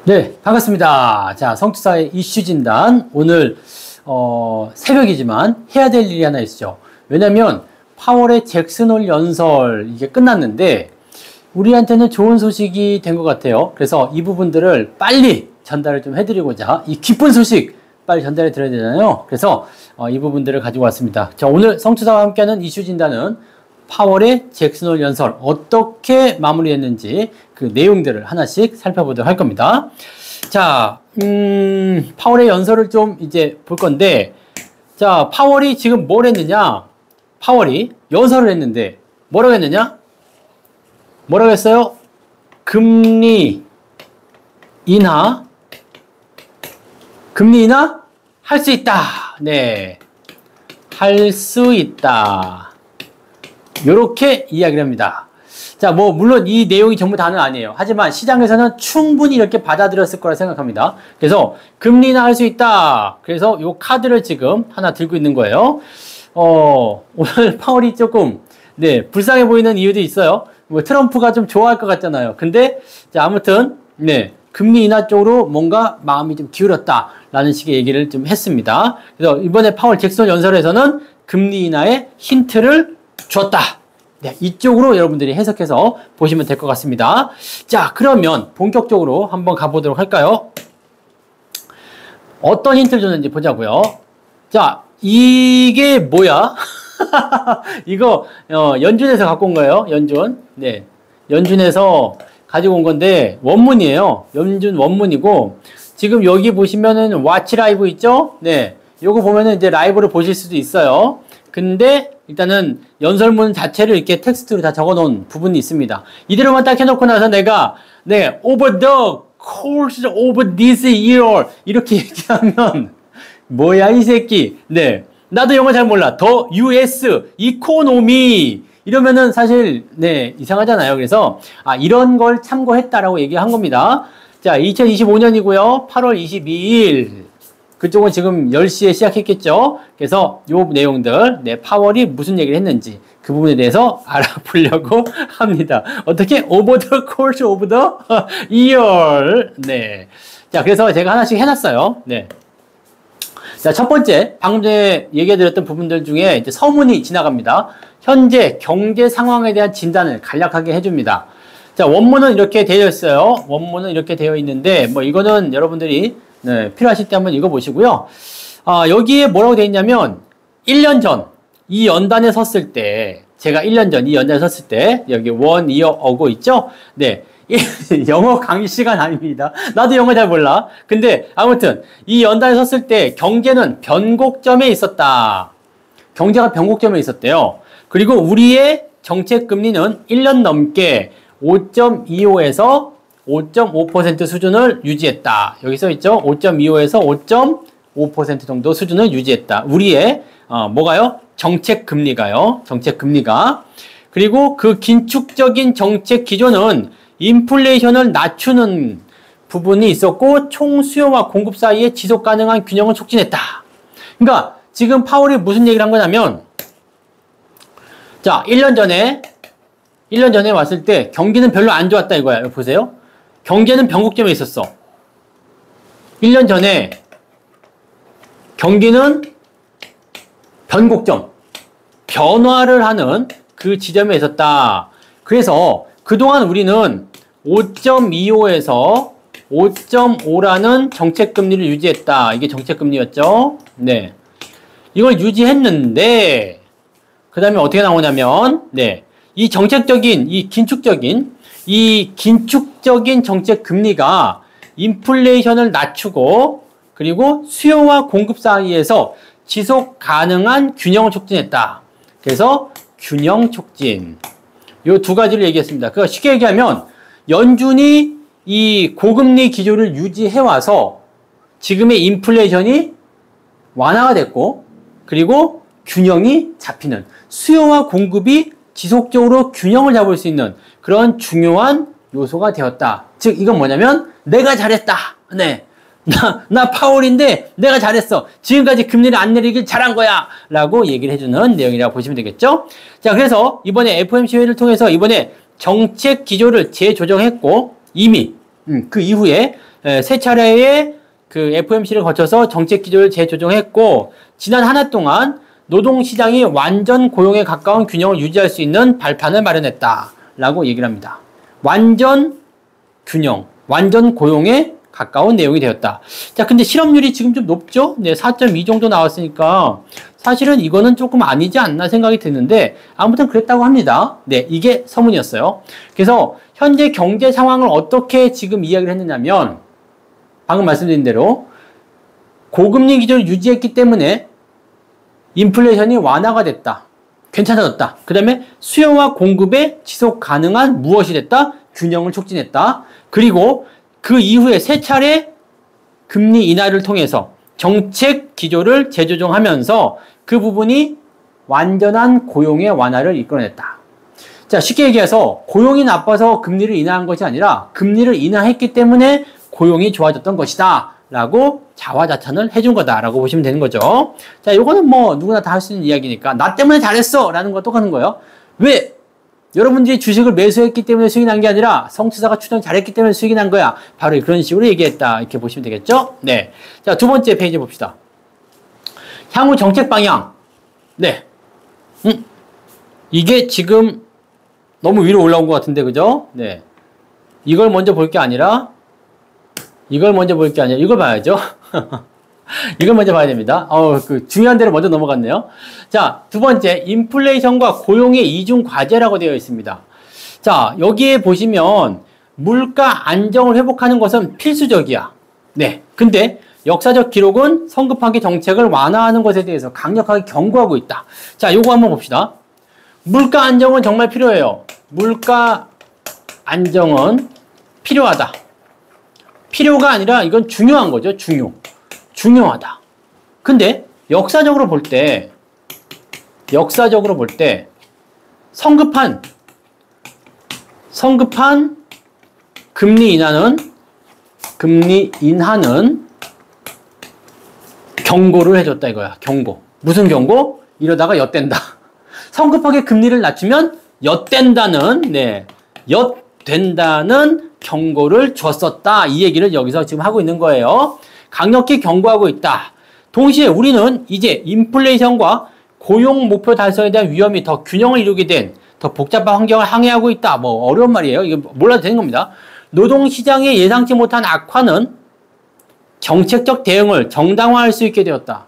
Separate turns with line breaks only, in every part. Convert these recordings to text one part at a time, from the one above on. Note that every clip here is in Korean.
네, 반갑습니다. 자, 성투사의 이슈 진단. 오늘, 새벽이지만 해야 될 일이 하나 있죠. 왜냐면, 파월의 잭슨홀 연설, 이게 끝났는데, 우리한테는 좋은 소식이 된 것 같아요. 그래서 이 부분들을 빨리 전달을 좀 해드리고자, 이 기쁜 소식 빨리 전달해 드려야 되잖아요. 그래서, 이 부분들을 가지고 왔습니다. 자, 오늘 성투사와 함께하는 이슈 진단은 파월의 잭슨홀 연설 어떻게 마무리했는지 그 내용들을 하나씩 살펴보도록 할 겁니다. 자, 파월의 연설을 좀 이제 볼 건데, 자, 파월이 지금 뭘 했느냐? 파월이 연설을 했는데 뭐라고 했느냐? 뭐라고 했어요? 금리 인하 할 수 있다. 네, 할 수 있다. 요렇게 이야기를 합니다. 자, 뭐 물론 이 내용이 전부 다는 아니에요. 하지만 시장에서는 충분히 이렇게 받아들였을 거라 생각합니다. 그래서 금리 인하할 수 있다. 그래서 요 카드를 지금 하나 들고 있는 거예요. 오늘 파월이 조금 불쌍해 보이는 이유도 있어요. 뭐 트럼프가 좀 좋아할 것 같잖아요. 근데 자, 아무튼 금리 인하 쪽으로 뭔가 마음이 좀 기울었다라는 식의 얘기를 좀 했습니다. 그래서 이번에 파월 잭슨 연설에서는 금리 인하의 힌트를 줬다. 네, 이쪽으로 여러분들이 해석해서 보시면 될 것 같습니다. 자, 그러면 본격적으로 한번 가보도록 할까요? 어떤 힌트를 줬는지 보자고요. 자, 이게 뭐야? 이거 연준에서 갖고 온 거예요. 연준. 네, 연준에서 가지고 온 건데 원문이에요. 연준 원문이고 지금 여기 보시면은 와치 라이브 있죠? 네, 요거 보면은 이제 라이브를 보실 수도 있어요. 근데 일단은 연설문 자체를 이렇게 텍스트로 다 적어 놓은 부분이 있습니다. 이대로만 딱 해놓고 나서 내가 over the course of this year 이렇게 얘기하면 뭐야 이 새끼. 네, 나도 영어 잘 몰라. 더 US 이코노미 이러면은 사실 이상하잖아요. 그래서 이런 걸 참고했다라고 얘기한 겁니다. 자, 2025년이고요 8월 22일 그쪽은 지금 10시에 시작했겠죠. 그래서 요 내용들, 파월이 무슨 얘기를 했는지 그 부분에 대해서 알아보려고 합니다. 어떻게? Over the course of the year. 네. 자, 그래서 제가 하나씩 해놨어요. 네. 자, 첫 번째, 방금 전에 얘기해드렸던 부분들 중에 이제 서문이 지나갑니다. 현재 경제 상황에 대한 진단을 간략하게 해줍니다. 자, 원문은 이렇게 되어 있어요. 원문은 이렇게 되어 있는데, 뭐 이거는 여러분들이 필요하실 때 한번 읽어보시고요. 여기에 뭐라고 되어 있냐면 1년 전 이 연단에 섰을 때 제가 1년 전 이 연단에 섰을 때 여기 one year ago 있죠? 네, 영어 강의 시간 아닙니다. 나도 영어 잘 몰라. 근데 아무튼 이 연단에 섰을 때 경제는 변곡점에 있었다. 경제가 변곡점에 있었대요. 그리고 우리의 정책 금리는 1년 넘게 5.25에서 5.5% 수준을 유지했다. 여기 써 있죠? 5.25에서 5.5% 정도 수준을 유지했다. 우리의 뭐가요? 정책 금리가요. 정책 금리가. 그리고 그 긴축적인 정책 기조는 인플레이션을 낮추는 부분이 있었고 총 수요와 공급 사이에 지속 가능한 균형을 촉진했다. 그러니까 지금 파월이 무슨 얘기를 한 거냐면 자, 1년 전에 왔을 때 경기는 별로 안 좋았다 이거야. 여기 보세요. 경제는 변곡점에 있었어. 1년 전에 경기는 변곡점, 변화를 하는 그 지점에 있었다. 그래서 그동안 우리는 5.25에서 5.5라는 정책금리를 유지했다. 이게 정책금리였죠. 네, 이걸 유지했는데 그 다음에 어떻게 나오냐면 이 정책적인, 이 긴축적인 정책 금리가 인플레이션을 낮추고 그리고 수요와 공급 사이에서 지속 가능한 균형을 촉진했다. 그래서 균형 촉진. 요 두 가지를 얘기했습니다. 그러니까 쉽게 얘기하면 연준이 이 고금리 기조를 유지해와서 지금의 인플레이션이 완화가 됐고 그리고 균형이 잡히는 수요와 공급이 지속적으로 균형을 잡을 수 있는 그런 중요한 요소가 되었다. 즉 이건 뭐냐면 내가 잘했다. 네, 나 파월인데 내가 잘했어. 지금까지 금리를 안 내리길 잘한 거야 라고 얘기를 해주는 내용이라고 보시면 되겠죠. 자, 그래서 이번에 FOMC 회의를 통해서 이번에 정책 기조를 재조정했고 이미 그 이후에 세 차례의 그 FOMC를 거쳐서 정책 기조를 재조정했고, 지난 한 해 동안 노동시장이 완전 고용에 가까운 균형을 유지할 수 있는 발판을 마련했다라고 얘기를 합니다. 완전 균형, 완전 고용에 가까운 내용이 되었다. 자, 근데 실업률이 지금 좀 높죠? 네, 4.2 정도 나왔으니까 사실은 이거는 조금 아니지 않나 생각이 드는데 아무튼 그랬다고 합니다. 네, 이게 서문이었어요. 그래서 현재 경제 상황을 어떻게 지금 이야기를 했느냐면 방금 말씀드린 대로 고금리 기조를 유지했기 때문에 인플레이션이 완화가 됐다. 괜찮아졌다. 그 다음에 수요와 공급의 지속 가능한 무엇이 됐다? 균형을 촉진했다. 그리고 그 이후에 세 차례 금리 인하를 통해서 정책 기조를 재조정하면서 그 부분이 완전한 고용의 완화를 이끌어냈다. 자, 쉽게 얘기해서 고용이 나빠서 금리를 인하한 것이 아니라 금리를 인하했기 때문에 고용이 좋아졌던 것이다. 라고 자화자찬을 해준 거다라고 보시면 되는 거죠. 자, 요거는 뭐 누구나 다 할 수 있는 이야기니까 나 때문에 잘했어 라는 거 똑같은 거예요. 왜? 여러분들이 주식을 매수했기 때문에 수익이 난 게 아니라 성투사가 추정 잘했기 때문에 수익이 난 거야. 바로 그런 식으로 얘기했다. 이렇게 보시면 되겠죠? 네. 자, 두 번째 페이지 봅시다. 향후 정책 방향. 네. 이게 지금 너무 위로 올라온 것 같은데, 그죠? 네. 이걸 먼저 볼 게 아니라 이걸 봐야죠. 이걸 먼저 봐야 됩니다. 그 중요한 데로 먼저 넘어갔네요. 자, 두 번째, 인플레이션과 고용의 이중 과제라고 되어 있습니다. 자, 여기에 보시면 물가 안정을 회복하는 것은 필수적이야. 네. 근데 역사적 기록은 성급하게 정책을 완화하는 것에 대해서 강력하게 경고하고 있다. 자, 요거 한번 봅시다. 물가 안정은 정말 필요해요. 물가 안정은 필요하다. 필요가 아니라 이건 중요한 거죠. 중요하다. 근데 역사적으로 볼 때 성급한 금리 인하는 경고를 해줬다 이거야. 경고. 무슨 경고? 이러다가 엿된다. 성급하게 금리를 낮추면 엿된다는 경고를 줬었다. 이 얘기를 여기서 지금 하고 있는 거예요. 강력히 경고하고 있다. 동시에 우리는 이제 인플레이션과 고용 목표 달성에 대한 위험이 더 균형을 이루게 된 더 복잡한 환경을 항해하고 있다. 뭐 어려운 말이에요. 이거 몰라도 되는 겁니다. 노동시장의 예상치 못한 악화는 정책적 대응을 정당화할 수 있게 되었다.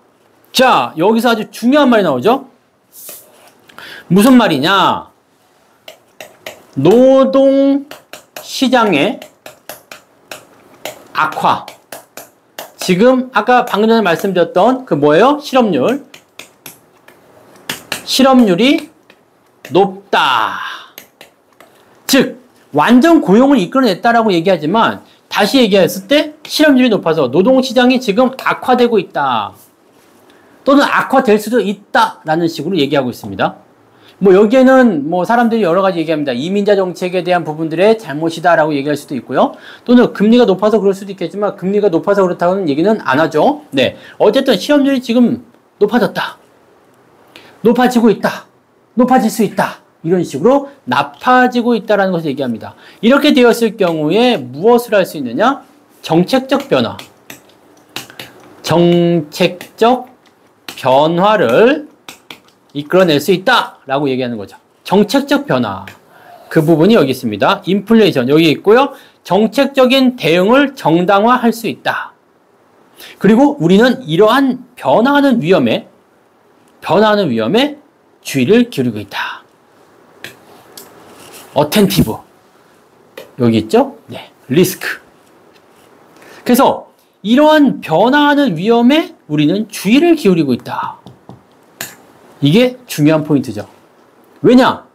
자, 여기서 아주 중요한 말이 나오죠. 무슨 말이냐? 노동시장의 악화. 지금 아까 방금 전에 말씀드렸던 그 뭐예요? 실업률이 높다. 즉 완전 고용을 이끌어냈다라고 얘기하지만 다시 얘기했을 때 실업률이 높아서 노동시장이 지금 악화되고 있다. 또는 악화될 수도 있다라는 식으로 얘기하고 있습니다. 뭐 여기에는 뭐 사람들이 여러 가지 얘기합니다. 이민자 정책에 대한 부분들의 잘못이다라고 얘기할 수도 있고요. 또는 금리가 높아서 그럴 수도 있겠지만 금리가 높아서 그렇다고는 얘기는 안 하죠. 네, 어쨌든 실업률이 지금 높아졌다. 높아지고 있다. 높아질 수 있다. 이런 식으로 나빠지고 있다는 것을 얘기합니다. 이렇게 되었을 경우에 무엇을 할 수 있느냐? 정책적 변화를 이끌어낼 수 있다라고 얘기하는 거죠. 정책적 변화. 그 부분이 여기 있습니다. 인플레이션 여기 있고요. 정책적인 대응을 정당화할 수 있다. 그리고 우리는 이러한 변화하는 위험에 주의를 기울이고 있다. 어텐티브. 여기 있죠? 네. 리스크. 그래서 이러한 변화하는 위험에 우리는 주의를 기울이고 있다. 이게 중요한 포인트죠. 왜냐?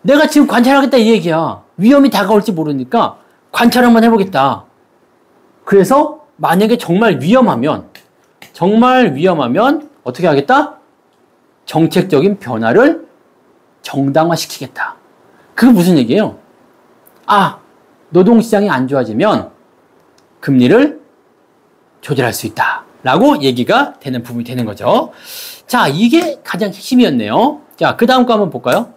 내가 지금 관찰하겠다 이 얘기야. 위험이 다가올지 모르니까 관찰 한번 해보겠다. 그래서 만약에 정말 위험하면 어떻게 하겠다? 정책적인 변화를 정당화시키겠다. 그게 무슨 얘기예요? 노동시장이 안 좋아지면 금리를 조절할 수 있다. 라고 얘기가 되는 부분이 되는 거죠. 자, 이게 가장 핵심이었네요. 자, 그 다음 거 한번 볼까요?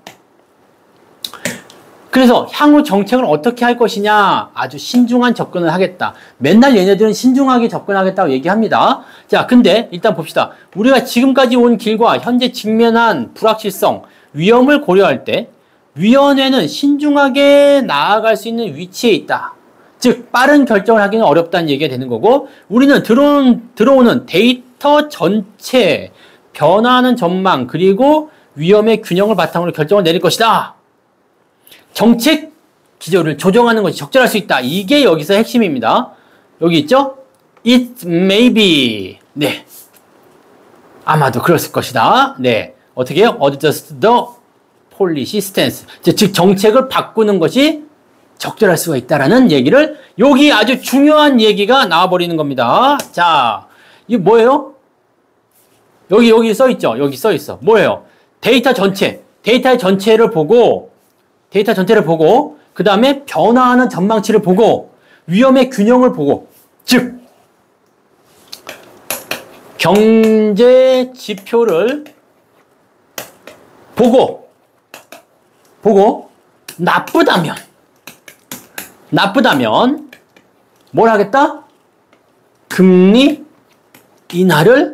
그래서 향후 정책을 어떻게 할 것이냐? 아주 신중한 접근을 하겠다. 맨날 얘네들은 신중하게 접근하겠다고 얘기합니다. 자, 근데 일단 봅시다. 우리가 지금까지 온 길과 현재 직면한 불확실성, 위험을 고려할 때 위원회는 신중하게 나아갈 수 있는 위치에 있다. 즉 빠른 결정을 하기는 어렵다는 얘기가 되는 거고, 우리는 들어오는 데이터 전체, 변화하는 전망, 그리고 위험의 균형을 바탕으로 결정을 내릴 것이다. 정책 기조를 조정하는 것이 적절할 수 있다. 이게 여기서 핵심입니다. 여기 있죠? It may be. 네. 아마도 그랬을 것이다. 네. 어떻게 해요? Adjust the policy stance. 즉 정책을 바꾸는 것이 적절할 수가 있다라는 얘기를, 여기 아주 중요한 얘기가 나와버리는 겁니다. 자, 이게 뭐예요? 여기 써 있죠? 여기 써 있어. 뭐예요? 데이터 전체를 보고, 그 다음에 변화하는 전망치를 보고, 위험의 균형을 보고, 즉, 경제 지표를 보고, 나쁘다면, 뭘 하겠다? 금리 인하를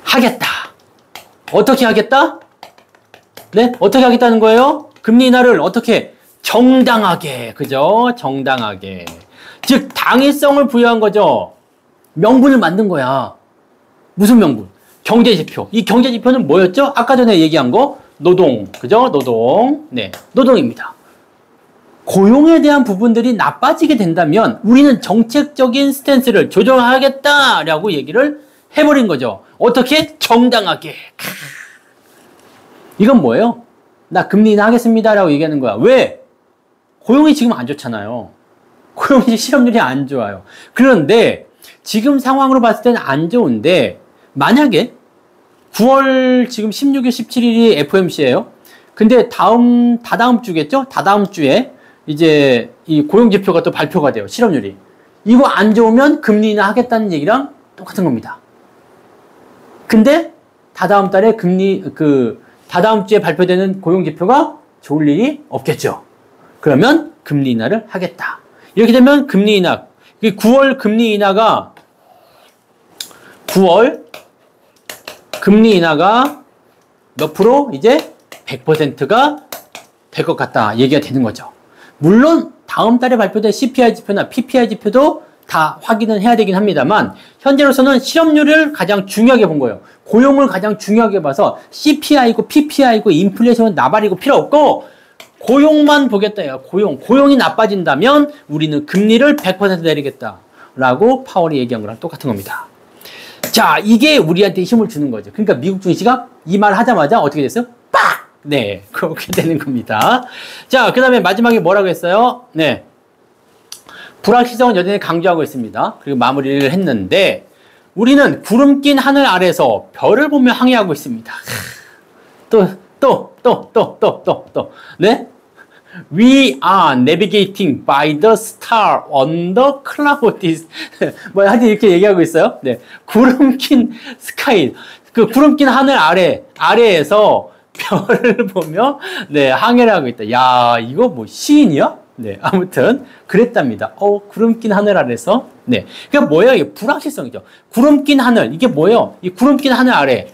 하겠다. 어떻게 하겠다? 네? 어떻게 하겠다는 거예요? 금리 인하를 어떻게? 정당하게. 그죠? 정당하게. 즉, 당위성을 부여한 거죠. 명분을 만든 거야. 무슨 명분? 경제지표. 이 경제지표는 뭐였죠? 아까 전에 얘기한 거. 노동. 그죠? 노동. 네. 노동입니다. 고용에 대한 부분들이 나빠지게 된다면 우리는 정책적인 스탠스를 조정하겠다라고 얘기를 해버린 거죠. 어떻게? 정당하게. 이건 뭐예요? 나 금리 인하 하겠습니다라고 얘기하는 거야. 왜? 고용이 지금 안 좋잖아요. 고용이 실업률이 안 좋아요. 그런데 지금 상황으로 봤을 때는 안 좋은데, 만약에 9월 지금 16일, 17일이 FOMC예요. 근데 다다음 주겠죠? 다다음 주에 이제 이 고용 지표가 또 발표가 돼요. 실업률이. 이거 안 좋으면 금리 인하 하겠다는 얘기랑 똑같은 겁니다. 근데 다다음 달에 다다음 주에 발표되는 고용 지표가 좋을 일이 없겠죠. 그러면 금리 인하를 하겠다. 이렇게 되면 금리 인하, 9월 금리 인하가 9월 금리 인하가 몇 프로? 이제 100%가 될 것 같다 얘기가 되는 거죠. 물론 다음 달에 발표된 CPI 지표나 PPI 지표도 다 확인은 해야 되긴 합니다만, 현재로서는 실업률을 가장 중요하게 본 거예요. 고용을 가장 중요하게 봐서 CPI고 PPI고 인플레이션은 나발이고 필요 없고 고용만 보겠다. 고용이 나빠진다면 우리는 금리를 100% 내리겠다라고 파월이 얘기한 거랑 똑같은 겁니다. 자, 이게 우리한테 힘을 주는 거죠. 그러니까 미국 증시가 이 말 하자마자 어떻게 됐어요? 빡! 네, 그렇게 되는 겁니다. 자, 그 다음에 마지막에 뭐라고 했어요? 네. 불확실성은 여전히 강조하고 있습니다. 그리고 마무리를 했는데, 우리는 구름 낀 하늘 아래서 별을 보며 항해하고 있습니다. 네? We are navigating by the star on the clouds. 뭐, 하여튼 이렇게 얘기하고 있어요. 네. 구름 낀 스카이. 그 구름 낀 하늘 아래에서 별을 보며, 네, 항해를 하고 있다. 야, 이거 뭐 시인이야? 네, 아무튼 그랬답니다. 구름 낀 하늘 아래서. 네, 그러니까 뭐야? 이게 불확실성이죠. 구름 낀 하늘, 이게 뭐예요? 이 구름 낀 하늘 아래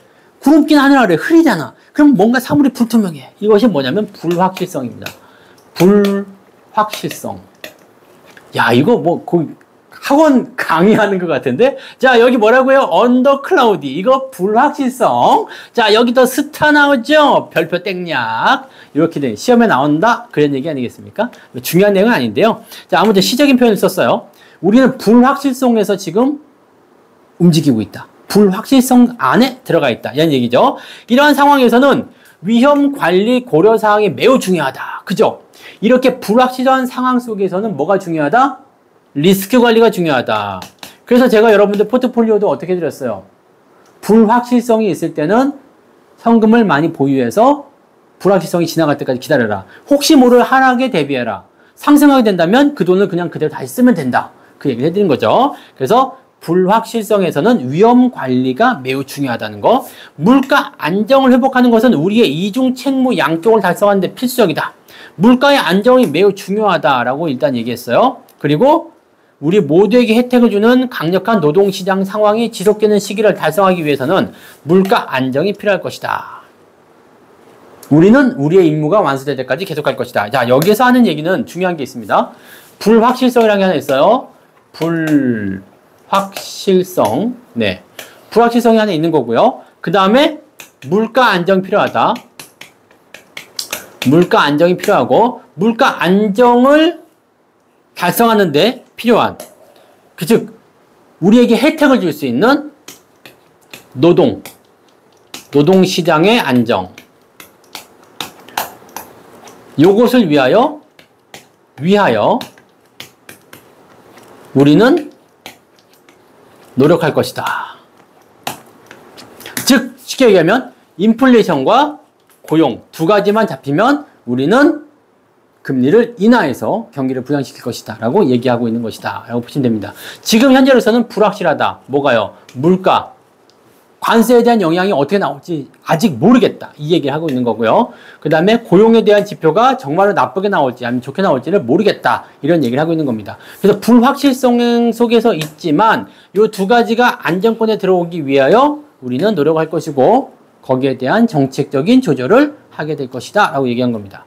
흐리잖아. 그럼 뭔가 사물이 불투명해. 이것이 뭐냐면 불확실성입니다. 불확실성. 야, 이거 뭐 학원 강의하는 것 같은데? 자, 여기 뭐라고요? 언더 클라우디. 이거 불확실성. 자, 여기 더 스타 나오죠? 별표 땡약. 이렇게 된 시험에 나온다? 그런 얘기 아니겠습니까? 중요한 내용은 아닌데요. 자, 아무튼 시적인 표현을 썼어요. 우리는 불확실성에서 지금 움직이고 있다. 불확실성 안에 들어가 있다. 이런 얘기죠. 이러한 상황에서는 위험 관리 고려 사항이 매우 중요하다. 그죠? 이렇게 불확실한 상황 속에서는 뭐가 중요하다? 리스크 관리가 중요하다. 그래서 제가 여러분들 포트폴리오도 어떻게 드렸어요? 불확실성이 있을 때는 현금을 많이 보유해서 불확실성이 지나갈 때까지 기다려라. 혹시 모를 하락에 대비해라. 상승하게 된다면 그 돈을 그냥 그대로 다시 쓰면 된다. 그 얘기를 해드린 거죠. 그래서 불확실성에서는 위험 관리가 매우 중요하다는 거. 물가 안정을 회복하는 것은 우리의 이중 책무 양쪽을 달성하는 데 필수적이다. 물가의 안정이 매우 중요하다라고 일단 얘기했어요. 그리고 우리 모두에게 혜택을 주는 강력한 노동시장 상황이 지속되는 시기를 달성하기 위해서는 물가 안정이 필요할 것이다. 우리는 우리의 임무가 완수될 때까지 계속할 것이다. 자, 여기에서 하는 얘기는 중요한 게 있습니다. 불확실성이라는 게 하나 있어요. 불확실성. 네. 불확실성이 하나 있는 거고요. 그 다음에 물가 안정이 필요하다. 물가 안정이 필요하고, 물가 안정을 달성하는데 필요한, 즉 우리에게 혜택을 줄 수 있는 노동시장의 안정, 요것을 위하여 우리는 노력할 것이다. 즉 쉽게 얘기하면 인플레이션과 고용 두 가지만 잡히면 우리는 금리를 인하해서 경기를 부양시킬 것이다 라고 얘기하고 있는 것이다 라고 보시면 됩니다. 지금 현재로서는 불확실하다. 뭐가요? 물가, 관세에 대한 영향이 어떻게 나올지 아직 모르겠다. 이 얘기를 하고 있는 거고요. 그 다음에 고용에 대한 지표가 정말로 나쁘게 나올지 아니면 좋게 나올지를 모르겠다. 이런 얘기를 하고 있는 겁니다. 그래서 불확실성 속에서 있지만 이 두 가지가 안정권에 들어오기 위하여 우리는 노력할 것이고 거기에 대한 정책적인 조절을 하게 될 것이다 라고 얘기한 겁니다.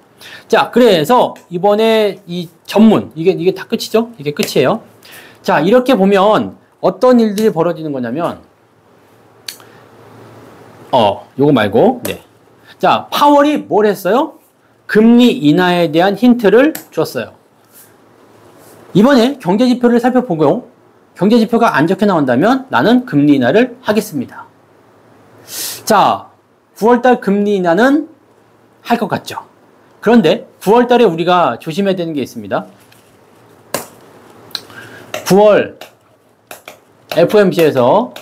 자, 그래서 이번에 이 전문, 이게 다 끝이죠? 이게 끝이에요. 자, 이렇게 보면 어떤 일들이 벌어지는 거냐면 요거 말고, 네. 자, 파월이 뭘 했어요? 금리 인하에 대한 힌트를 줬어요. 이번에 경제지표를 살펴보고 경제지표가 안 좋게 나온다면 나는 금리 인하를 하겠습니다. 자, 9월달 금리 인하는 할 것 같죠? 그런데 9월달에 우리가 조심해야 되는 게 있습니다. 9월 FOMC에서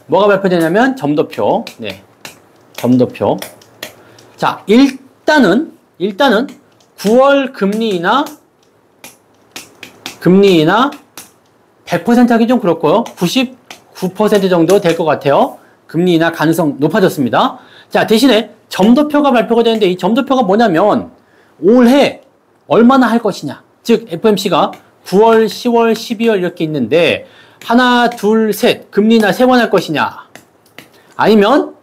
뭐가 발표되냐면 점도표. 네. 점도표. 자, 일단은 9월 금리 인하 100% 하기 좀 그렇고요. 99% 정도 될 것 같아요. 금리 인하 가능성 높아졌습니다. 자, 대신에 점도표가 발표가 되는데 이 점도표가 뭐냐면 올해 얼마나 할 것이냐. 즉 FOMC가 9월, 10월, 12월 이렇게 있는데 하나, 둘, 셋 금리 인하 3번 할 것이냐 아니면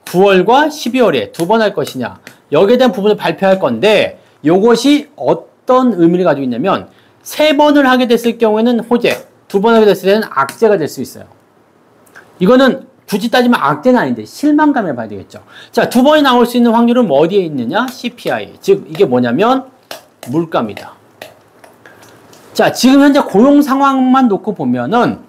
9월과 12월에 2번 할 것이냐 여기에 대한 부분을 발표할 건데 이것이 어떤 의미를 가지고 있냐면 3번을 하게 됐을 경우에는 호재, 2번 하게 됐을 때는 악재가 될 수 있어요. 이거는 굳이 따지면 악재는 아닌데 실망감을 봐야 되겠죠. 자, 2번이 나올 수 있는 확률은 뭐 어디에 있느냐? CPI. 즉 이게 뭐냐면 물가입니다. 자, 지금 현재 고용 상황만 놓고 보면은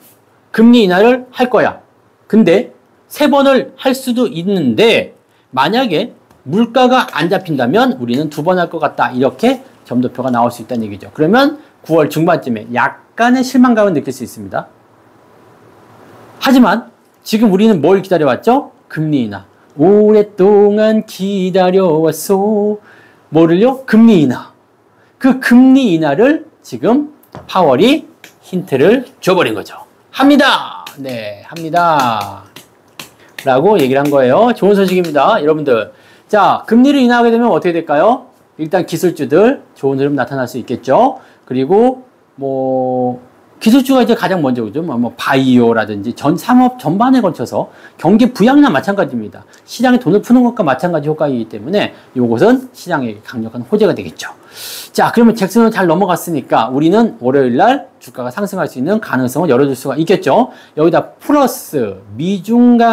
금리 인하를 할 거야. 근데 3번을 할 수도 있는데 만약에 물가가 안 잡힌다면 우리는 2번 할 것 같다. 이렇게 점도표가 나올 수 있다는 얘기죠. 그러면 9월 중반쯤에 약간의 실망감을 느낄 수 있습니다. 하지만 지금 우리는 뭘 기다려왔죠? 금리 인하. 오랫동안 기다려왔소. 뭐를요? 금리 인하. 그 금리 인하를 지금 파월이 힌트를 줘버린 거죠. 합니다. 네, 합니다. 라고 얘기를 한 거예요. 좋은 소식입니다. 여러분들. 자, 금리를 인하하게 되면 어떻게 될까요? 일단 기술주들 좋은 흐름 나타날 수 있겠죠. 그리고 기술주가 이제 가장 먼저 그죠? 바이오라든지 산업 전반에 걸쳐서 경기 부양이나 마찬가지입니다. 시장에 돈을 푸는 것과 마찬가지 효과이기 때문에 이것은 시장에 강력한 호재가 되겠죠. 자, 그러면 잭슨으로 잘 넘어갔으니까 우리는 월요일 날 주가가 상승할 수 있는 가능성을 열어줄 수가 있겠죠. 여기다 플러스 미중이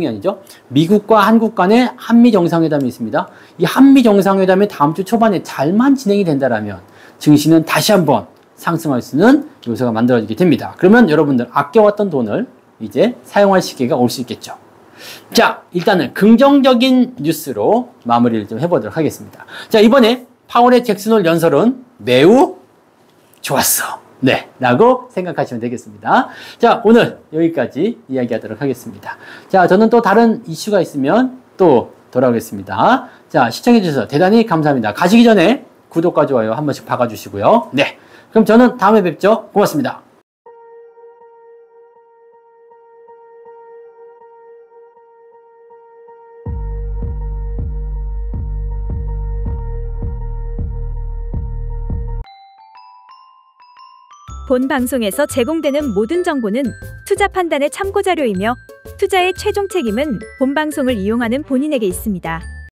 아니죠. 미국과 한국 간의 한미 정상회담이 있습니다. 이 한미 정상회담이 다음 주 초반에 잘만 진행이 된다라면 증시는 다시 한번 상승할 수 있는 요소가 만들어지게 됩니다. 그러면 여러분들 아껴왔던 돈을 이제 사용할 시기가 올 수 있겠죠. 자, 일단은 긍정적인 뉴스로 마무리를 좀 해보도록 하겠습니다. 자, 이번에 파월의 잭슨홀 연설은 매우 좋았어. 네, 라고 생각하시면 되겠습니다. 자, 오늘 여기까지 이야기하도록 하겠습니다. 자, 저는 또 다른 이슈가 있으면 또 돌아오겠습니다. 자, 시청해주셔서 대단히 감사합니다. 가시기 전에 구독과 좋아요 한 번씩 박아주시고요. 네. 그럼 저는 다음에 뵙죠. 고맙습니다.
본 방송에서 제공되는 모든 정보는 투자 판단의 참고 자료이며 투자의 최종 책임은 본 방송을 이용하는 본인에게 있습니다.